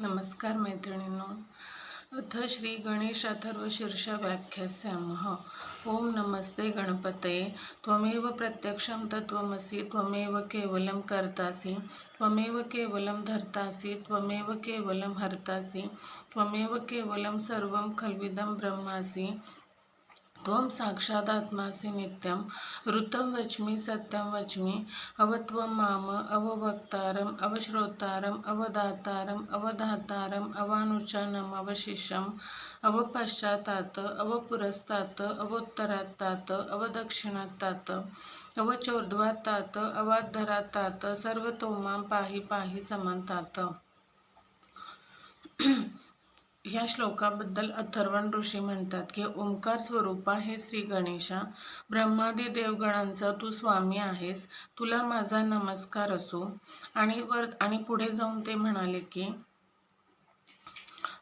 नमस्कार मैत्रिणींनो. अथ श्री गणेश अथर्व शीर्ष व्याख्यास्यामः. ओम नमस्ते गणपतये. त्वमेव प्रत्यक्षं तत्त्वमसि, त्वमेव केवलं कर्तासि, त्वमेव केवलं धर्तासि, त्वमेव केवलं हर्तासि, त्वमेव केवलं सर्वं खल्विदं ब्रह्मासि. त्वं साक्षादात्मासि नित्यं ऋतं वच्मि सत्यं वच्मि. अवत्वं माम अववक्तारम् अवश्रोतारम् अवदातारम् अवधातारम् अवानुचानम् अवशिष्यम् अवपश्चातात् अवपुरस्तात् अवोत्तरात्तात् अवदक्षिणात्तात् अवचोर्ध्वात्तात् अवाद्धरात्तात् सर्वतो मां पाहि पाहि समन्तात्. या श्लोकाबद्दल अथर्वण ऋषी म्हणतात की ओंकार स्वरूपा हे श्री गणेशा, ब्रह्मादी देवगणांचा तू स्वामी आहेस, तुला माझा नमस्कार असो. आणि पुढे जाऊन ते म्हणाले की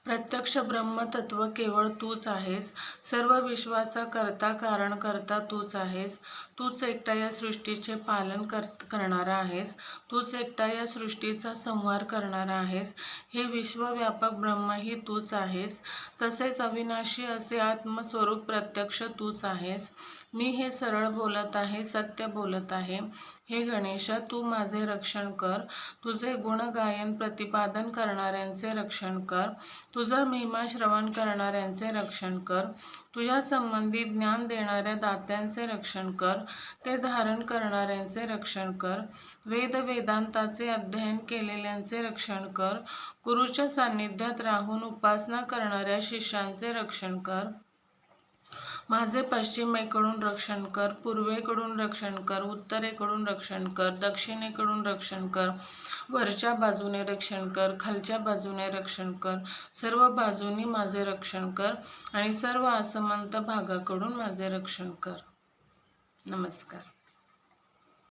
प्रत्यक्ष ब्रह्मतत्व केवळ तूच आहेस. सर्व विश्वाचा कर्ता कारण करता तूच आहेस. तूच एकटा या सृष्टीचे पालन करणारा आहेस. तूच एकटा या सृष्टीचा संहार करणारा आहेस. हे विश्वव्यापक ब्रह्मही तूच आहेस. तसेच अविनाशी असे आत्मस्वरूप प्रत्यक्ष तूच आहेस. मी हे सरळ बोलत आहे, सत्य बोलत आहे. हे गणेशा, तू माझे रक्षण कर. तुझे गुणगायन प्रतिपादन करणाऱ्यांचे रक्षण कर. तुझा महिमा श्रवण करणाऱ्यांचे रक्षण कर. तुझ्या संबंधी ज्ञान देणाऱ्या दात्यांचे रक्षण कर. ते धारण करणाऱ्यांचे रक्षण कर. वेदांताचे अध्ययन केलेल्यांचे रक्षण कर. गुरुच्या सान्निध्यात राहून उपासना करणाऱ्या शिष्यांचे रक्षण कर. माझे पश्चिमेकडून रक्षण कर, पूर्वेकडून रक्षण कर, उत्तरेकडून रक्षण कर, दक्षिणेकडून रक्षण कर, वरच्या बाजूने रक्षण कर, खालच्या बाजूने रक्षण कर, सर्व बाजूनी माझे रक्षण कर आणि सर्व असमंत भागाकडून माझे रक्षण कर. नमस्कार.